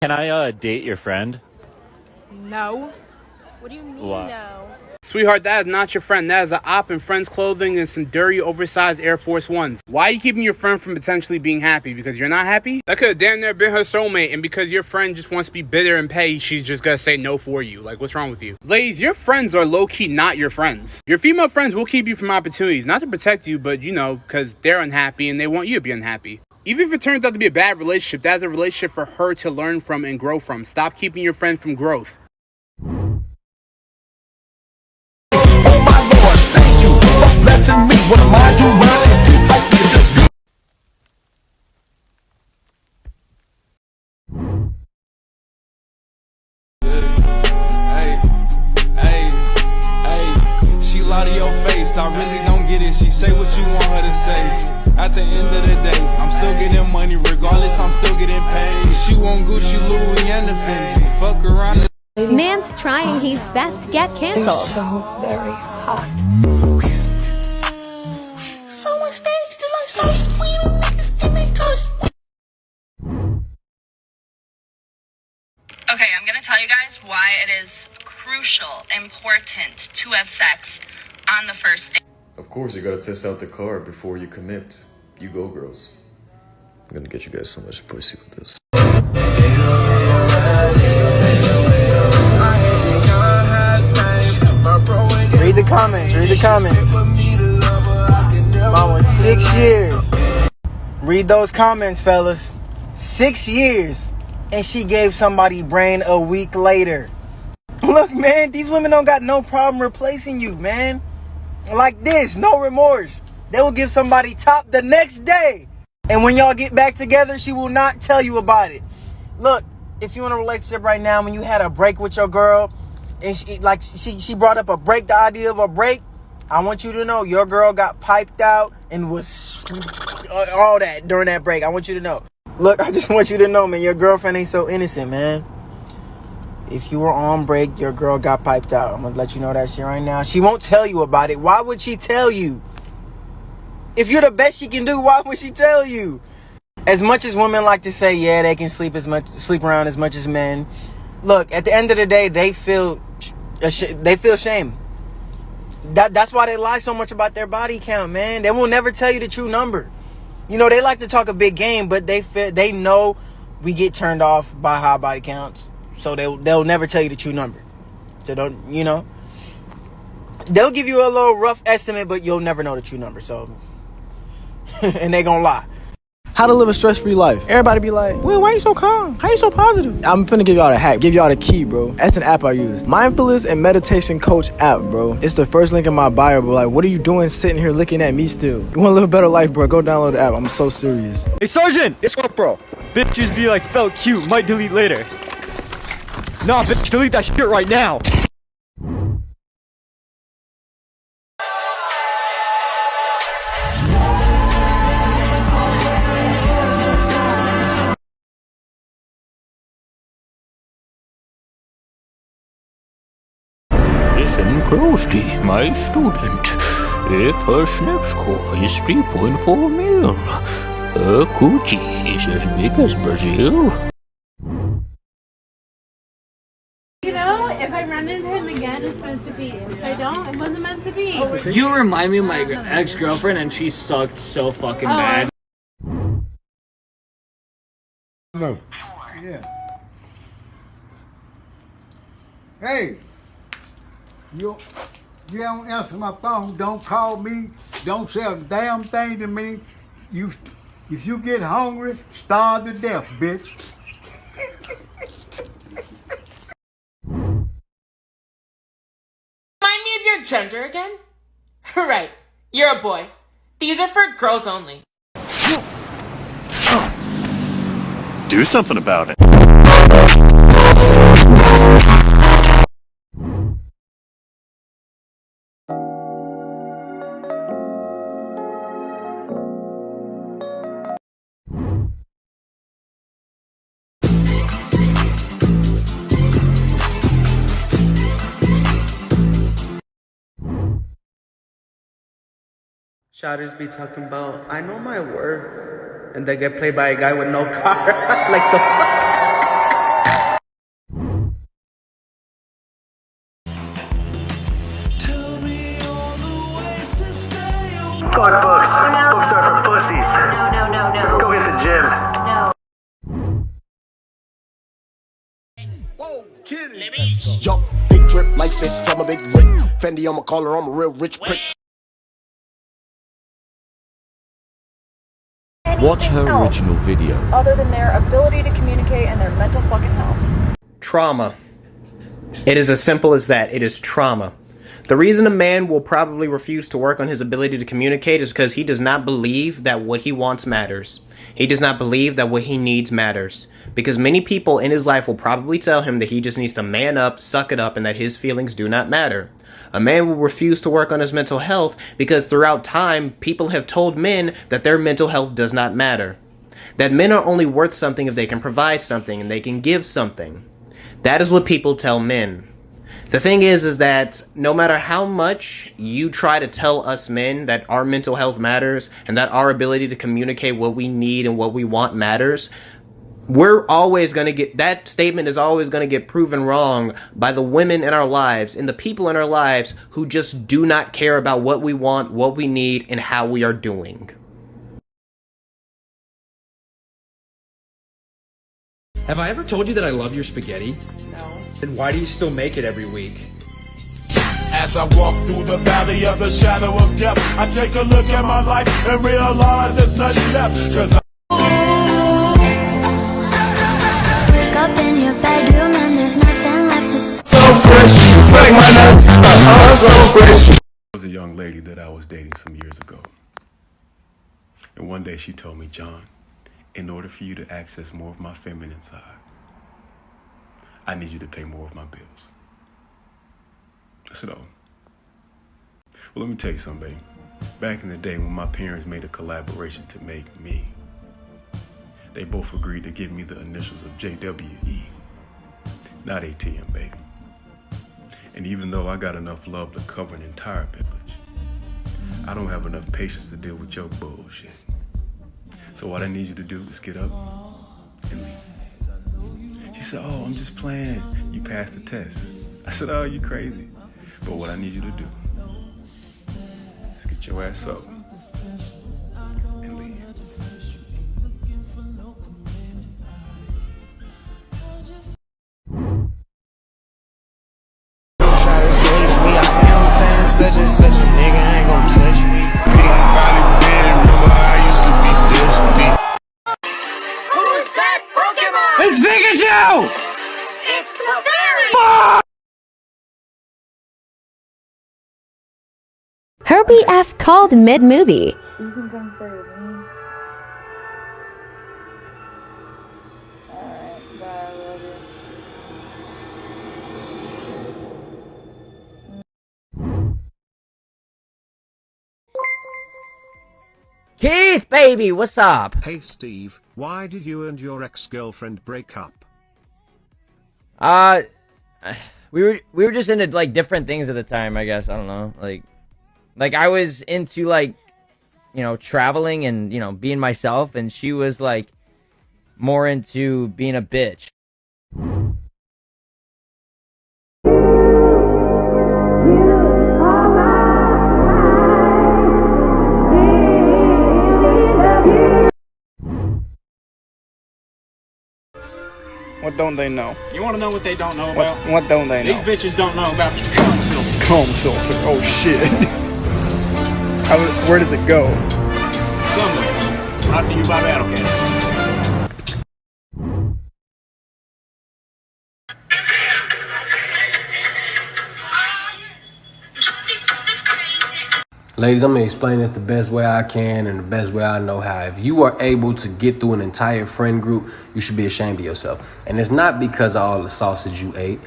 Can I date your friend? No. What do you mean, Why? no? Sweetheart, that is not your friend. That is an op in friend's clothing and some dirty, oversized Air Force Ones. Why are you keeping your friend from potentially being happy? Because you're not happy? That could have damn near been her soulmate, and because your friend just wants to be bitter and pay, she's just gonna say no for you. Like, what's wrong with you? Ladies, your friends are low-key not your friends. Your female friends will keep you from opportunities, not to protect you, but, because they're unhappy and they want you to be unhappy. Even if it turns out to be a bad relationship, that's a relationship for her to learn from and grow from. Stop keeping your friend from growth. She lie to your face, I really don't get it. She say what you want her to say. At the end of the day, I'm still getting money, regardless, I'm still getting paid. She want Gucci, Louis, and the Fendi. Fuck around. Man's trying his best to get canceled. So very hot. Someone stage to like so sweet and niggas in they touch. Okay, I'm gonna tell you guys why it is crucial, important to have sex on the first date. Of course, you gotta test out the car before you commit. You go, girls. I'm gonna get you guys so much pussy with this. Read the comments, read the comments. Mama, 6 years. Read those comments, fellas. 6 years. And she gave somebody brain a week later. Look, man, these women don't got no problem replacing you, man. Like this, no remorse. They will give somebody top the next day. And when y'all get back together, she will not tell you about it. Look, if you're in a relationship right now, when you had a break with your girl, and she brought up the idea of a break, I want you to know your girl got piped out and was all that during that break. I want you to know. Look, I just want you to know, man, your girlfriend ain't so innocent, man. If you were on break, your girl got piped out. I'm gonna let you know that shit right now. She won't tell you about it. Why would she tell you? If you're the best she can do, why would she tell you? As much as women like to say, yeah, they can sleep around as much as men. Look, at the end of the day, they feel shame. That's why they lie so much about their body count, man. They will never tell you the true number. They like to talk a big game, but they know we get turned off by high body counts. So they'll never tell you the true number. They don't, they'll give you a little rough estimate, but you'll never know the true number. So, and they gonna lie. How to live a stress-free life. Everybody be like, well, why you so calm? How you so positive? I'm finna give y'all a hack, give y'all the key, bro. That's an app I use. Mindfulness and Meditation Coach app, bro. It's the first link in my bio, bro. Like, what are you doing sitting here looking at me still? You wanna live a better life, bro? Go download the app. I'm so serious. Hey, Sergeant! It's up, bro. Bitches be like, felt cute, might delete later. Nah, bitch, delete that shit right now. Listen closely, my student. If her snap score is 3.4 mil, her coochie is as big as Brazil. If I run into him again, it's meant to be. If I don't, it wasn't meant to be. You remind me of my ex-girlfriend, and she sucked so fucking bad. No. Yeah. Hey, you don't answer my phone. Don't call me. Don't say a damn thing to me. If you get hungry, starve to death, bitch. Remind me of your gender again? Right, you're a boy. These are for girls only. Do something about it. Shouters be talking about, I know my worth. And they get played by a guy with no car. Like the fuck? pussies. No. Go hit the gym. No. Yo, big drip, light stick from a big brick. Fendi on my collar, I'm a real rich prick. Watch her original video. Other than their ability to communicate and their mental fucking health. Trauma. It is as simple as that. It is trauma. The reason a man will probably refuse to work on his ability to communicate is because he does not believe that what he wants matters. He does not believe that what he needs matters. Because many people in his life will probably tell him that he just needs to man up, suck it up, and that his feelings do not matter. A man will refuse to work on his mental health because throughout time, people have told men that their mental health does not matter. That men are only worth something if they can provide something and they can give something. That is what people tell men. The thing is that no matter how much you try to tell us men that our mental health matters and that our ability to communicate what we need and what we want matters, we're always going to get, that statement is always going to get proven wrong by the women in our lives and the people in our lives who just do not care about what we want, what we need, and how we are doing. Have I ever told you that I love your spaghetti? No. Then why do you still make it every week? As I walk through the valley of the shadow of death, I take a look at my life and realize there's nothing left. Cause Wake up in your bedroom and there's nothing left to say. so fresh, like my nuts, so fresh. There was a young lady that I was dating some years ago. And one day she told me, John, in order for you to access more of my feminine side, I need you to pay more of my bills. I said, oh. Well, let me tell you something, babe. Back in the day when my parents made a collaboration to make me, they both agreed to give me the initials of JWE, not ATM, baby. And even though I got enough love to cover an entire village, I don't have enough patience to deal with your bullshit. So what I need you to do is get up and leave. She said, oh, I'm just playing. You passed the test. I said, oh, you crazy. But what I need you to do is get your ass up and leave. Such and such a nigga ain't gon' touch me. Who's that Pokemon? It's Pikachu! It's Clefairy! Herbie F called mid-movie. You can come stay with me. Alright, bye, I love you. Keith, baby, what's up? Hey Steve, why did you and your ex-girlfriend break up? We were just into like different things at the time, I guess. I don't know. Like I was into like, you know, traveling and, you know, being myself, and she was like more into being a bitch. What don't they know? You want to know what they don't know about? What don't they know? These bitches don't know about the comb filter. Comb filter. Oh shit. Where does it go? Somewhere. Brought to you by Battlecat. Ladies, I'm going to explain this the best way I can and the best way I know how. If you are able to get through an entire friend group, you should be ashamed of yourself. And it's not because of all the sausage you ate.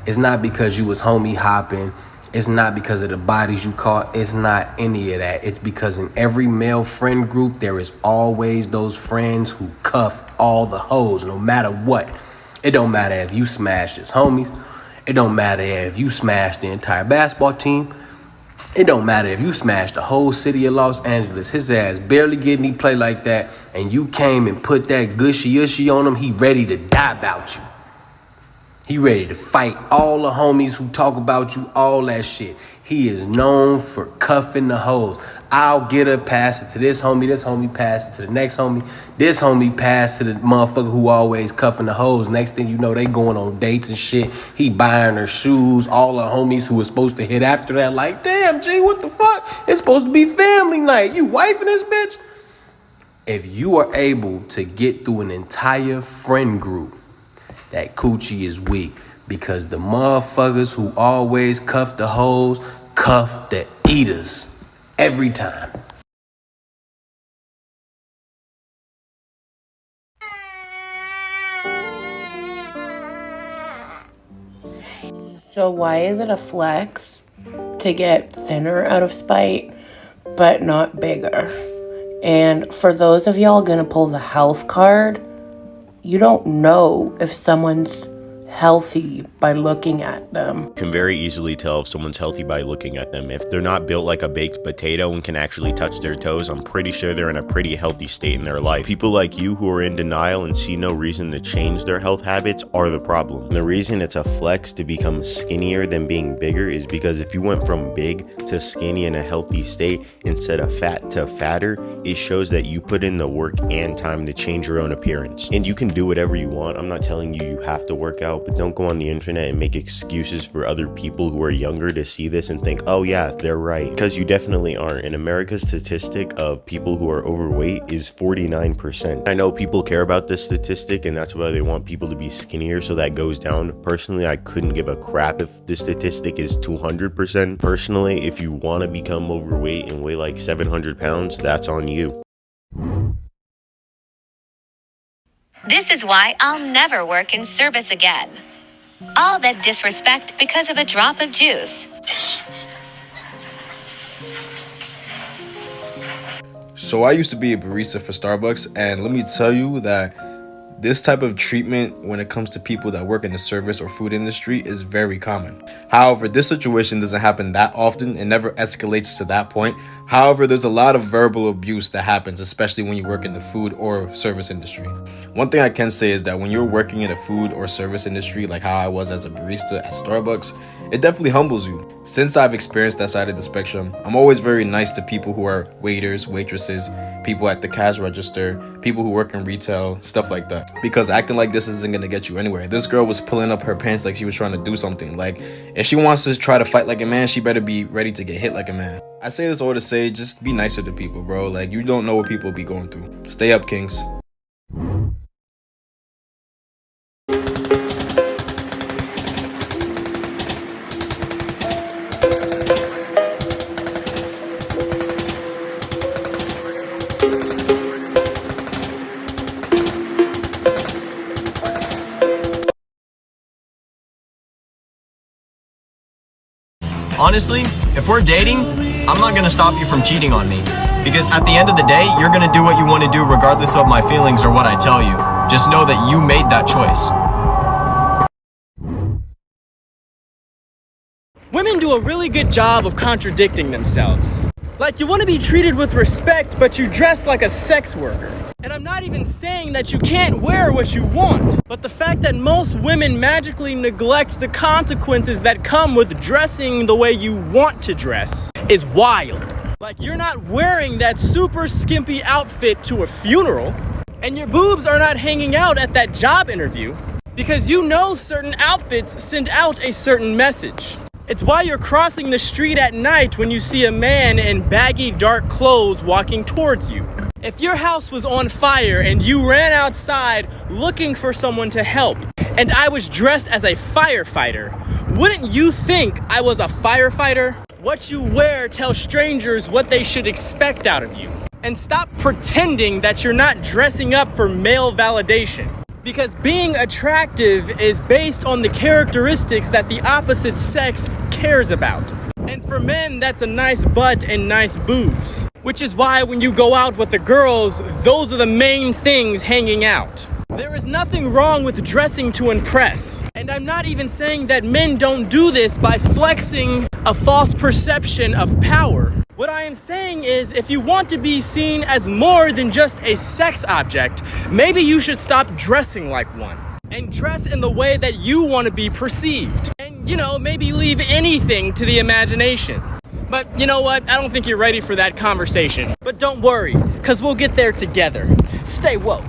It's not because you was homie hopping. It's not because of the bodies you caught. It's not any of that. It's because in every male friend group, there is always those friends who cuff all the hoes, no matter what. It don't matter if you smashed his homies. It don't matter if you smashed the entire basketball team. It don't matter if you smashed the whole city of Los Angeles. His ass barely getting any play like that, and you came and put that gushy-ushy on him. He ready to die about you. He ready to fight all the homies who talk about you, all that shit. He is known for cuffing the hoes. I'll get her, pass it to this homie pass it to the next homie, this homie pass to the motherfucker who always cuffing the hoes. Next thing you know, they going on dates and shit. He buying her shoes. All the homies who was supposed to hit after that, like, damn, G, what the fuck? It's supposed to be family night. You wifing this bitch? If you are able to get through an entire friend group, that coochie is weak, because the motherfuckers who always cuff the hoes cuff the eaters every time. So why is it a flex to get thinner out of spite, but not bigger? And for those of y'all gonna pull the health card, you don't know if someone's healthy by looking at them. Can very easily tell if someone's healthy by looking at them. If they're not built like a baked potato and can actually touch their toes, I'm pretty sure they're in a pretty healthy state in their life. People like you who are in denial and see no reason to change their health habits are the problem. And the reason it's a flex to become skinnier than being bigger is because if you went from big to skinny in a healthy state instead of fat to fatter, it shows that you put in the work and time to change your own appearance. And you can do whatever you want. I'm not telling you you have to work out, but don't go on the internet and make excuses for other people who are younger to see this and think, oh yeah, they're right, because you definitely aren't. And America's statistic of people who are overweight is 49%. I know people care about this statistic and that's why they want people to be skinnier so that goes down. Personally, I couldn't give a crap if the statistic is 200%. Personally, if you want to become overweight and weigh like 700 pounds, that's on you. This is why I'll never work in service again. All that disrespect because of a drop of juice. So I used to be a barista for Starbucks, and let me tell you that this type of treatment when it comes to people that work in the service or food industry is very common. However, this situation doesn't happen that often. It never escalates to that point. However, there's a lot of verbal abuse that happens, especially when you work in the food or service industry. One thing I can say is that when you're working in a food or service industry, like how I was as a barista at Starbucks, it definitely humbles you. Since I've experienced that side of the spectrum, I'm always very nice to people who are waiters, waitresses, people at the cash register, people who work in retail, stuff like that. Because acting like this isn't gonna get you anywhere. This girl was pulling up her pants like she was trying to do something. Like, if she wants to try to fight like a man, she better be ready to get hit like a man. I say this all to say, just be nicer to people, bro. Like, you don't know what people be going through. Stay up, kings. Honestly, if we're dating, I'm not gonna stop you from cheating on me. Because at the end of the day, you're gonna do what you want to do regardless of my feelings or what I tell you. Just know that you made that choice. Women do a really good job of contradicting themselves. Like, you want to be treated with respect, but you dress like a sex worker. And I'm not even saying that you can't wear what you want, but the fact that most women magically neglect the consequences that come with dressing the way you want to dress is wild. Like, you're not wearing that super skimpy outfit to a funeral, and your boobs are not hanging out at that job interview, because you know certain outfits send out a certain message. It's why you're crossing the street at night when you see a man in baggy dark clothes walking towards you. If your house was on fire and you ran outside looking for someone to help, and I was dressed as a firefighter, wouldn't you think I was a firefighter? What you wear tells strangers what they should expect out of you. And stop pretending that you're not dressing up for male validation. Because being attractive is based on the characteristics that the opposite sex cares about. And for men, that's a nice butt and nice boobs. Which is why when you go out with the girls, those are the main things hanging out. There is nothing wrong with dressing to impress. And I'm not even saying that men don't do this by flexing a false perception of power. What I am saying is, if you want to be seen as more than just a sex object, maybe you should stop dressing like one. And dress in the way that you want to be perceived. And, maybe leave anything to the imagination. But you know what? I don't think you're ready for that conversation. But don't worry, because we'll get there together. Stay woke.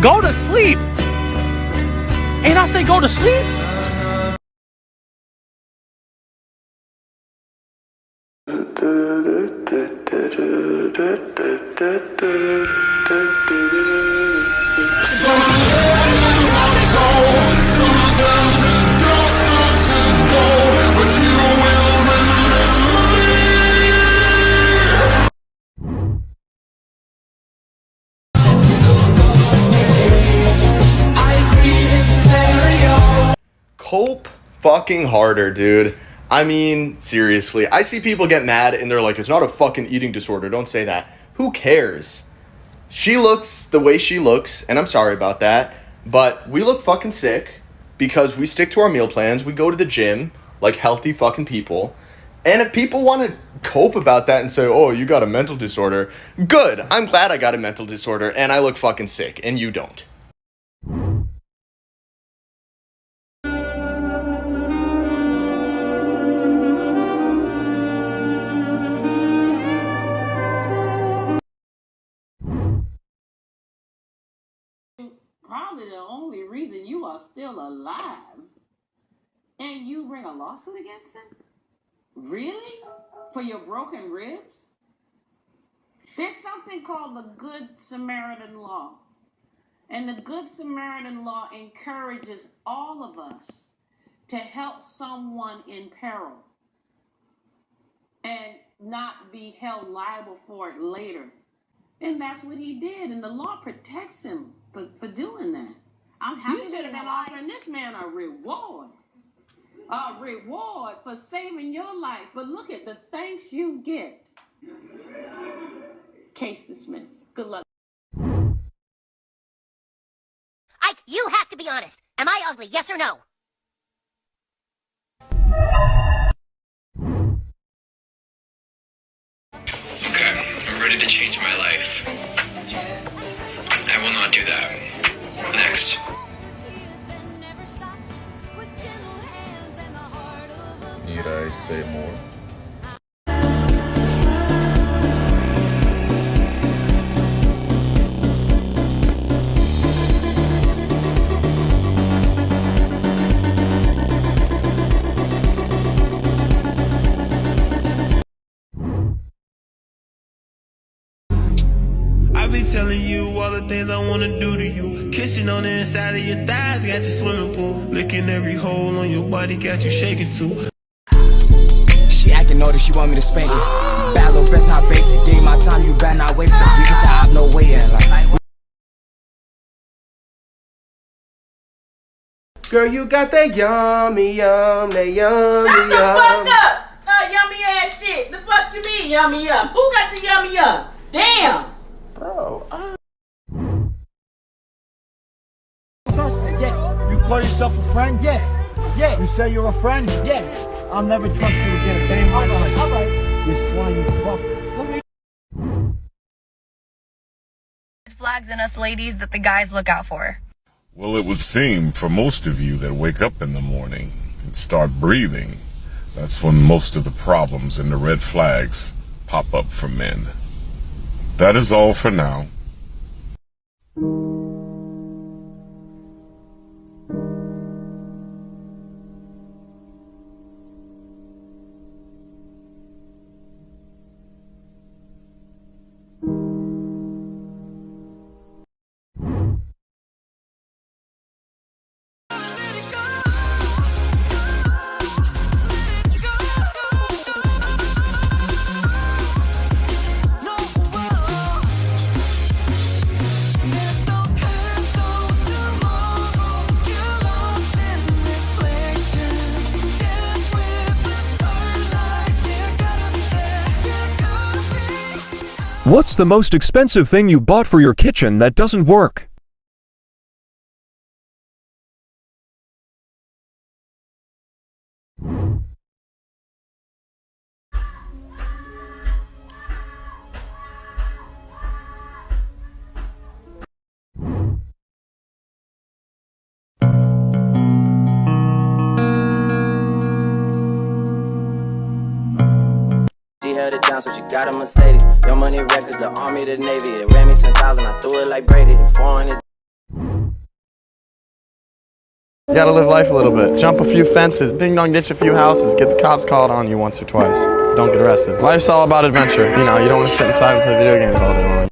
Go to sleep. Ain't I say go to sleep? Cope fucking harder, dude. I mean, seriously. I see people get mad and they're like, it's not a fucking eating disorder. Don't say that. Who cares? She looks the way she looks, and I'm sorry about that, but we look fucking sick because we stick to our meal plans. We go to the gym like healthy fucking people. And if people want to cope about that and say, oh, you got a mental disorder, good. I'm glad I got a mental disorder and I look fucking sick, and you don't. Probably the only reason you are still alive. And you bring a lawsuit against him? Really? For your broken ribs? There's something called the Good Samaritan Law. And the Good Samaritan Law encourages all of us to help someone in peril and not be held liable for it later. And that's what he did, and the law protects him for doing that. I'm happy you should have been offering this man a reward. A reward for saving your life. But look at the thanks you get. Case dismissed. Good luck. Ike, you have to be honest. Am I ugly, yes or no? Okay, I'm ready to change my life. I will not do that. Next. Need I say more? I be telling you all the things I wanna do to you. Kissing on the inside of your thighs, got you swimming pool. Licking every hole on your body, got you shaking too. She acting older, she want me to spank it. Bad little best, not basic. Give my time, you better not waste it. We get job, no way in. Like, Girl, you got that yummy, yum, that yummy, Shut the yum. fuck up! Yummy ass shit. The fuck you mean, yummy yum? Who got the yummy yum? Damn! Bro, Yeah. You call yourself a friend? Yeah. Yeah. You say you're a friend? Yeah. I'll never trust you again a day in my life. All right. You slimy fuck. Flags in us ladies that the guys look out for. Well, it would seem for most of you that wake up in the morning and start breathing, that's when most of the problems and the red flags pop up for men. That is all for now. What's the most expensive thing you bought for your kitchen that doesn't work? down, so she got a Mercedes. Your money records, the Army, the Navy. It ran me 10,000, I threw it like Brady. The foreign is. You gotta live life a little bit. Jump a few fences, ding dong ditch a few houses, get the cops called on you once or twice. Don't get arrested. Life's all about adventure. You know, you don't want to sit inside and play video games all day long.